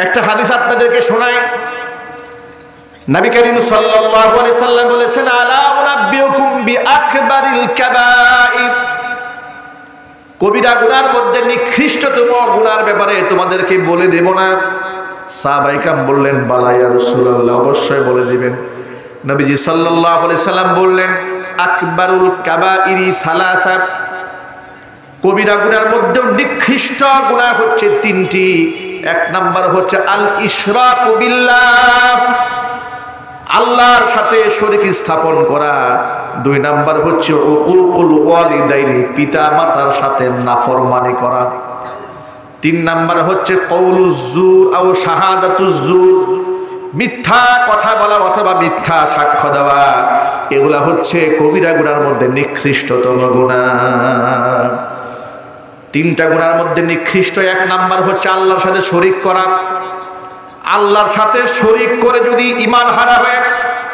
একটা হাদিস আপনাদেরকে শোনাই। নবী করিম সাল্লাল্লাহু আলাইহি সাল্লাম বলেছেন, আলা উনাব্বিউকুম বিআকবারিল কাবাইর, কবিরা গুনার মধ্যে নিকৃষ্টতম গুনার ব্যাপারে তোমাদেরকে বলে দেব না? সাহাবায়ে কেরাম বললেন, বালা ইয়া রাসূলুল্লাহ, অবশ্যই বলে দিবেন। নবীজি সাল্লাল্লাহু আলাইহি সাল্লাম বললেন, আকবারুল কাবাইরি সালাসা, কবিরা গুনার মধ্যে নিকৃষ্ট গুনাহ হচ্ছে তিনটি। এক নাম্বার হচ্ছে আল ইশরাকু বিল্লাহ, আল্লাহর সাথে শরীক স্থাপন করা। দুই নাম্বার হচ্ছে উকুকুল ওয়ালিদাইনি, পিতা মাতার সাথে নাফরমানি করা। তিন নাম্বার হচ্ছে কওলুজ জুর আও শাহাদাতুজ জুর, মিথ্যা কথা বলা অথবা মিথ্যা সাক্ষ্য দেওয়া। এগুলা হচ্ছে কবিরা গুনার মধ্যে নিকৃষ্টতম গুনাহ। তিনটা গুনার মধ্যে নিকৃষ্ট এক নাম্বার হচ্ছে আল্লাহর সাথে শরীক করা। আল্লাহর সাথে শরীক করে যদি ঈমান হারা হয়ে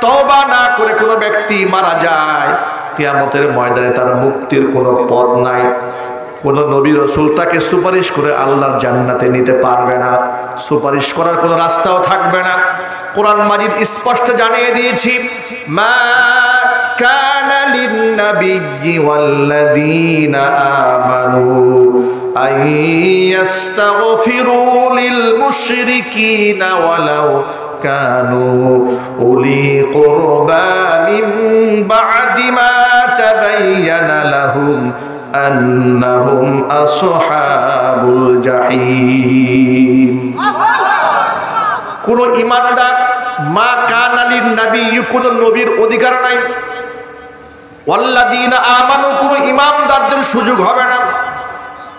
তওবা না করে কোনো ব্যক্তি মারা যায়, কিয়ামতের ময়দানে তার মুক্তির কোনো পথ নাই। কোন নবী রাসূল তাকে সুপারিশ করে আল্লাহর জান্নাতে নিতে পারবে না, সুপারিশ করার কোনো রাস্তাও থাকবে না। কোরআন মাজিদ স্পষ্ট জানিয়ে দিয়েছি, মা কানা লিন-নাবিয়্যি ওয়াল্লাযীনা আমানু আন ইস্তাগফিরু লিল-মুশরিকিনা ওয়ালাউ কানু উলি কুরবা মিন বা'দি মা তাবায়্যানা লাহুম আন্নাহুম আসহাবুল জাহিম। কোন ঈমানদার, মা কানা লিন-নাবিয়্যি, কোন নবীর অধিকার নাই, ওয়াল্লাযীনা আমানু, কোন ঈমানদারদের সুযোগ হবে না,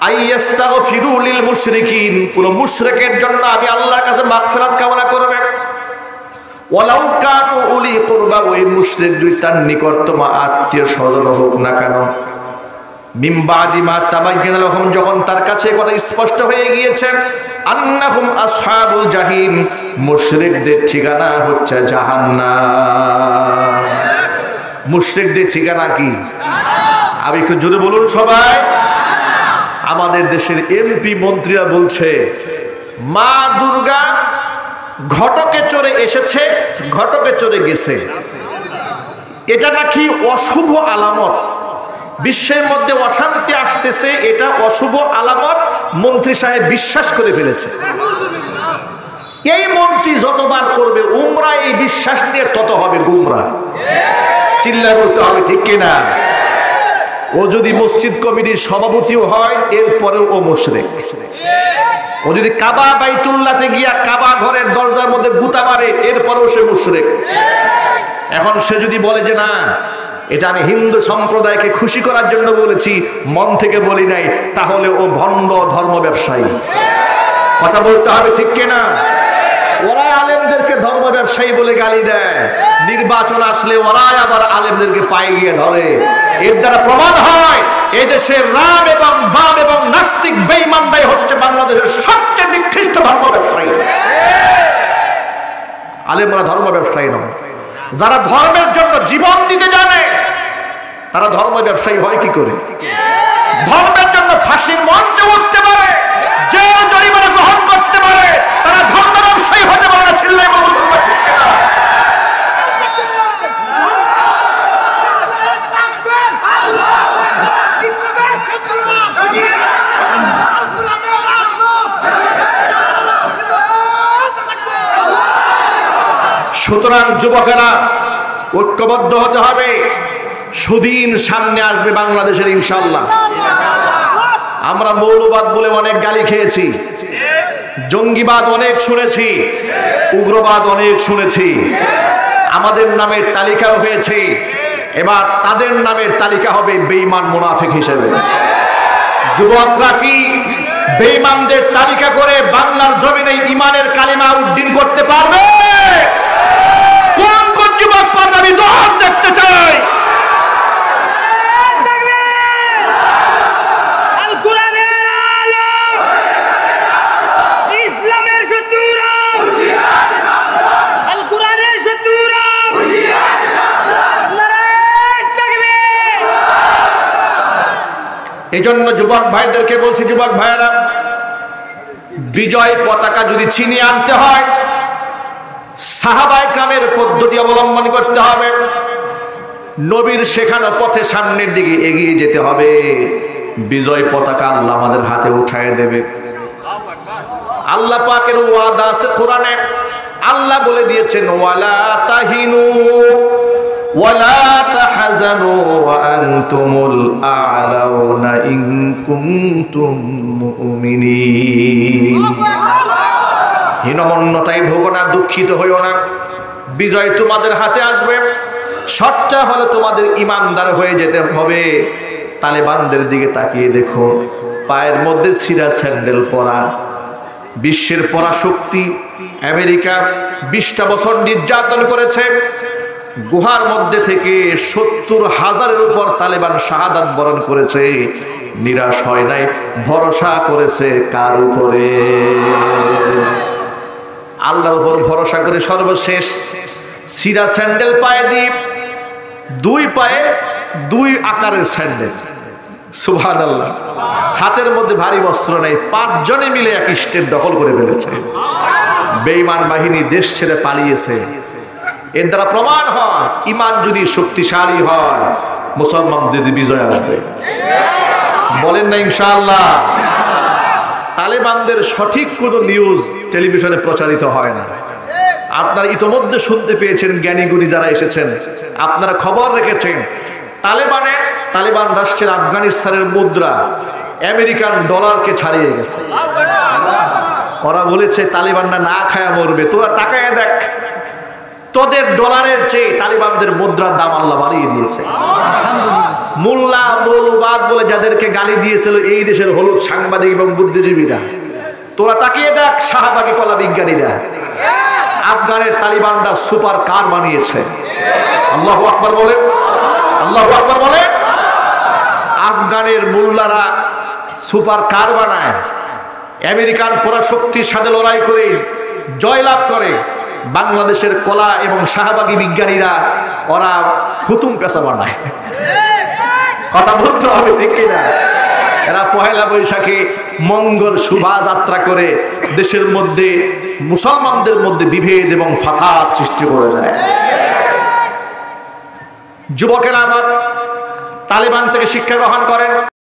আইয়াস্তাগফিরু লিল মুশরিকিন, কোন মুশরিকের জন্য আমি আল্লাহর কাছে মাগফিরাত কামনা করবে। ওয়ালাউ কানু উলি কুরবা, ওই মুশরিক যদি তার নিকটতম আত্মীয় স্বজন হোক না কেন, মিন বাদি মা তাবায়্যানা লাহুম, যখন তার কাছে কথা স্পষ্ট হয়ে গিয়েছে, আন্নাহুম আসহাবুল জাহিম, মুশরিকদের ঠিকানা হচ্ছে জাহান্নাম। মুশরিকদের ঠিকানা কি? আমি একটু জোরে বলুন সবাই। আমাদের দেশের এমপি মন্ত্রীরা বলছে মা দুর্গা ঘটকে চড়ে এসেছে, ঘটকে চড়ে গেছে, এটা নাকি অশুভ আলামত, বিশ্বের মধ্যে অশান্তি আসতেছে, এটা অশুভ আলামত। মন্ত্রী সাহেব বিশ্বাস করে ফেলেছে। এই মন্ত্রী যতবার করবে উমরা, এই বিশ্বাস নিয়ে তত হবে গুমরা। চিল্লায় বলতে হবে ঠিক কিনা? ও যদি মসজিদ কমিটির সভাপতিও হয়, এরপরেও ও মুশরিক। ও যদি কাবা বাইতুল্লাহতে গিয়া কাবা ঘরের দরজার মধ্যে গুতা মারে, এরপরেও সে মুশরিক। এখন সে যদি বলে যে না, এটা আমি হিন্দু সম্প্রদায়কে খুশি করার জন্য বলেছি, মন থেকে বলি নাই, তাহলে ও ভণ্ড ধর্ম ব্যবসায়ী। কথা বলতে হবে ঠিক কিনা? ওরা আলেমদেরকে ধর্ম ব্যবসায়ী বলে গালি দেয়, নির্বাচন আসলে ওরাই আবার আলেমদেরকে পায়ে গিয়ে ধরে। এর দ্বারা প্রমাণ হয় এই দেশের রাম এবং বাম এবং নাস্তিক বেঈমানরাই হচ্ছে বাংলাদেশের সবচেয়ে নিকৃষ্ট ধর্ম ব্যবসায়ী। আলেমরা ধর্ম ব্যবসায়ী নয়। যারা ধর্মের জন্য জীবন দিতে জানে তারা ধর্ম ব্যবসায়ী হয় কি করে? ধর্মের জন্য ফাঁসির মঞ্চে উঠতে পারে, জেল জরিমানা গ্রহণ করতে পারে, তারা ধর্ম ব্যবসায়ী হতে পারে না। চিল্লায় বলুন মুসলমান ঠিক কিনা? সুতরাং যুবকেরা ঐক্যবদ্ধ হতে হবে। সুদিন সামনে আসবে বাংলাদেশের ইনশাআল্লাহ। আমরা মৌলবাদ বলে অনেক গালি খেয়েছি, জঙ্গিবাদ অনেক শুনেছি, উগ্রবাদ অনেক শুনেছি, আমাদের নামের তালিকাও হয়েছে। এবার তাদের নামের তালিকা হবে বেঈমান মুনাফিক হিসেবে। যুবকরা কি বেঈমানদের তালিকা করে বাংলার জমিনে ঈমানের কালিমা উদ্দিন করতে পারবে? কোন কোন যুবক পারবে? আমি দোহাত দেখতে চাই। এই জন্য যুবক ভাইদেরকে বলছি, যুবক ভাইয়েরা বিজয় পতাকা যদি ছিনিয়ে আনতে হয় সাহাবায়ে কেরামের পদ্ধতি অবলম্বন করতে হবে, নবীর শেখানো পথে সামনের দিকে এগিয়ে যেতে হবে। বিজয় পতাকা আল্লাহ আমাদের হাতে উঠায় দেবে। আল্লাহ পাকের ওয়াদা আছে কোরআনে, আল্লাহ বলে দিয়েছেন ওয়ালা তাহিনু ওয়ালা তাহজানু ওয়া আনতুমুল আ'লাউনা ইন কুনতুম মুমিনিন। হীনমন্যতায় ভোগো না, দুঃখিত হইও না, বিজয় তোমাদের হাতে আসবে। শর্ত হলো তোমাদের ইমানদার হয়ে যেতে হবে। তালেবানদের দিকে তাকিয়ে দেখো, পায়ের মধ্যে ছিঁড়া স্যান্ডেল পরা, বিশ্বের পরাশক্তি আমেরিকা 20টা বছর নির্যাতন করেছে। গুহার মধ্যে থেকে 70,000-এর উপর তালেবান শাহাদাত বরণ করেছে, নিরাশ হয় নাই, ভরসা করেছে কার উপরে? আল্লাহর উপর ভরসা করে সর্বশেষ ছিঁড়া স্যান্ডেল পায়ে দিয়ে, 2 পায়ে 2 আকারের স্যান্ডেল, সুবহানাল্লাহ। হাতের মধ্যে ভারী বস্ত্র নেই, 5 জনে মিলে এক স্টেট দখল করে ফেলেছে। বেঈমান বাহিনী দেশ ছেড়ে পালিয়েছে। এর দ্বারা প্রমাণ হয় ঈমান যদি শক্তিশালী হয় মুসলমানদের বিজয় আসবে। বলেন না ইনশাআল্লাহ? তালেবানদের সঠিক কোনো নিউজ টেলিভিশনে প্রচারিত হয় না। আপনারা ইতোমধ্যে শুনতে পেয়েছেন, জ্ঞানীগুণী যারা এসেছেন আপনারা খবর রেখেছেন, তালেবান রাষ্ট্রের আফগানিস্তানের মুদ্রা আমেরিকান ডলারকে ছাড়িয়ে গেছে। ওরা বলেছে তালেবানরা না খায়া মরবে, তোরা তাকায় দেখ, তোদের ডলারের চেয়ে তালেবানদের মুদ্রার দাম আল্লাহ বাড়িয়ে দিয়েছে। মোল্লা মৌলবাদ বলে যাদেরকে গালি দিয়েছিল এই দেশের হলুদ সাংবাদিক এবং বুদ্ধিজীবীরা, তোরা তাকিয়ে দেখ শাহবাগী কলা বিজ্ঞানীরা, আফগানের তালিবানরা সুপার কার বানিয়েছে। আল্লাহু আকবার বলে, আল্লাহু আকবার বলে। আফগানের মোল্লারা সুপার কার বানায়, আমেরিকান পরাশক্তির সাথে লড়াই করে জয়লাভ করে। বাংলাদেশের কলা এবং শাহবাগী বিজ্ঞানীরা ওরা হুতুম পেশা বানায়। কথা বলতে হবে, ঠিক কিনা? এরা পহেলা বৈশাখে মঙ্গল শোভাযাত্রা করে দেশের মধ্যে মুসলমানদের মধ্যে বিভেদ এবং ফাসাদ সৃষ্টি করে দেয়। যুবকেরা আমার তালেবান থেকে শিক্ষা গ্রহণ করেন।